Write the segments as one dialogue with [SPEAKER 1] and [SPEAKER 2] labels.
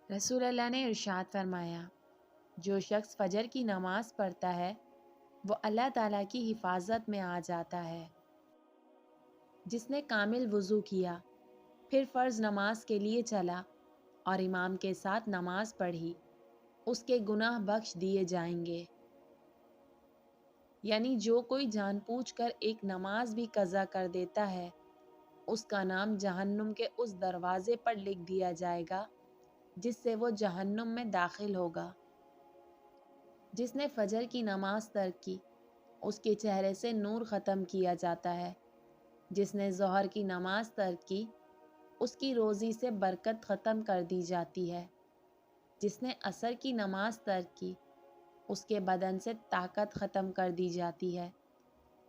[SPEAKER 1] رسول اللہ نے ارشاد فرمایا، جو شخص فجر کی نماز پڑھتا ہے وہ اللہ تعالیٰ کی حفاظت میں آ جاتا ہے۔ جس نے کامل وضو کیا، پھر فرض نماز کے لیے چلا اور امام کے ساتھ نماز پڑھی، اس کے گناہ بخش دیے جائیں گے۔ یعنی جو کوئی جان بوجھ کر ایک نماز بھی قضا کر دیتا ہے، اس کا نام جہنم کے اس دروازے پر لکھ دیا جائے گا جس سے وہ جہنم میں داخل ہوگا۔ جس نے فجر کی نماز ترک کی، اس کے چہرے سے نور ختم کیا جاتا ہے۔ جس نے ظہر کی نماز ترک کی، اس کی روزی سے برکت ختم کر دی جاتی ہے۔ جس نے عصر کی نماز ترک کی، اس کے بدن سے طاقت ختم کر دی جاتی ہے۔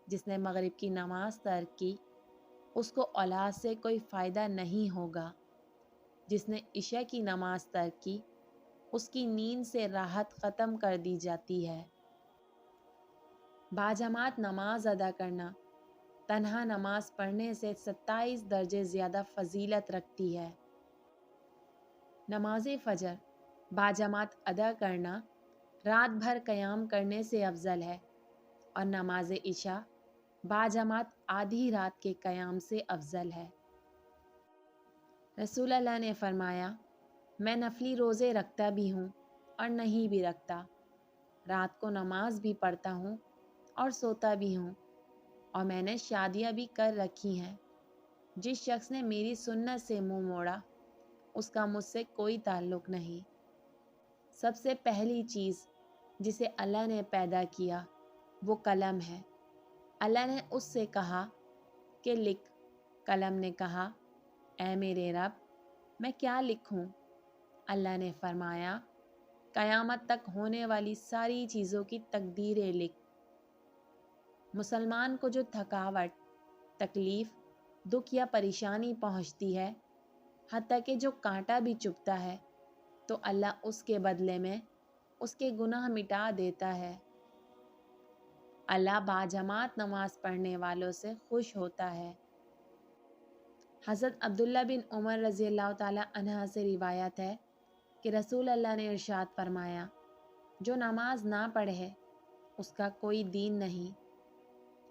[SPEAKER 1] جس نے مغرب کی نماز ترک کی، اس کو اولاد سے کوئی فائدہ نہیں ہوگا۔ جس نے عشاء کی نماز ترک کی، اس کی نیند سے راحت ختم کر دی جاتی ہے۔ باجماعت نماز ادا کرنا تنہا نماز پڑھنے سے 27 درجے زیادہ فضیلت رکھتی ہے۔ نماز فجر باجماعت ادا کرنا رات بھر قیام کرنے سے افضل ہے، اور نماز عشاء باجماعت آدھی رات کے قیام سے افضل ہے۔ رسول اللہ نے فرمایا، میں نفلی روزے رکھتا بھی ہوں اور نہیں بھی رکھتا، رات کو نماز بھی پڑھتا ہوں اور سوتا بھی ہوں، اور میں نے شادیاں بھی کر رکھی ہیں۔ جس شخص نے میری سنت سے منہ موڑا، اس کا مجھ سے کوئی تعلق نہیں۔ سب سے پہلی چیز جسے اللہ نے پیدا کیا وہ قلم ہے۔ اللہ نے اس سے کہا کہ لکھ۔ قلم نے کہا، اے میرے رب، میں کیا لکھوں؟ اللہ نے فرمایا، قیامت تک ہونے والی ساری چیزوں کی تقدیریں لکھ۔ مسلمان کو جو تھکاوٹ، تکلیف، دکھ یا پریشانی پہنچتی ہے، حتیٰ کہ جو کانٹا بھی چبھتا ہے، تو اللہ اس کے بدلے میں اس کے گناہ مٹا دیتا ہے۔ اللہ باجماعت نماز پڑھنے والوں سے خوش ہوتا ہے۔ حضرت عبداللہ بن عمر رضی اللہ تعالی عنہ سے روایت ہے کہ رسول اللہ نے ارشاد فرمایا، جو نماز نہ پڑھے اس کا کوئی دین نہیں۔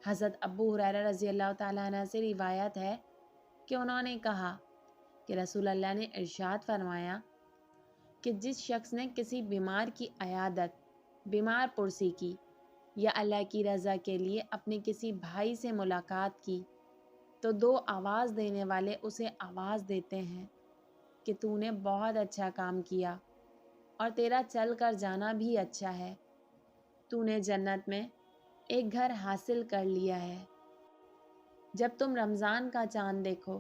[SPEAKER 1] حضرت ابو ہریرہ رضی اللہ تعالیٰ عنہ سے روایت ہے کہ انہوں نے کہا کہ رسول اللہ نے ارشاد فرمایا کہ جس شخص نے کسی بیمار کی عیادت، بیمار پرسی کی، یا اللہ کی رضا کے لیے اپنے کسی بھائی سے ملاقات کی، تو دو آواز دینے والے اسے آواز دیتے ہیں کہ تو نے بہت اچھا کام کیا اور تیرا چل کر جانا بھی اچھا ہے، تو نے جنت میں ایک گھر حاصل کر لیا ہے۔ جب تم رمضان کا چاند دیکھو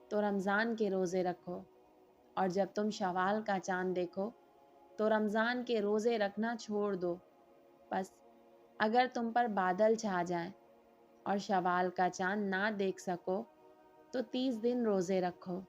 [SPEAKER 1] تو رمضان کے روزے رکھو، اور جب تم شوال کا چاند دیکھو تو رمضان کے روزے رکھنا چھوڑ دو۔ بس اگر تم پر بادل چھا جائیں اور شوال کا چاند نہ دیکھ سکو تو 30 دن روزے رکھو۔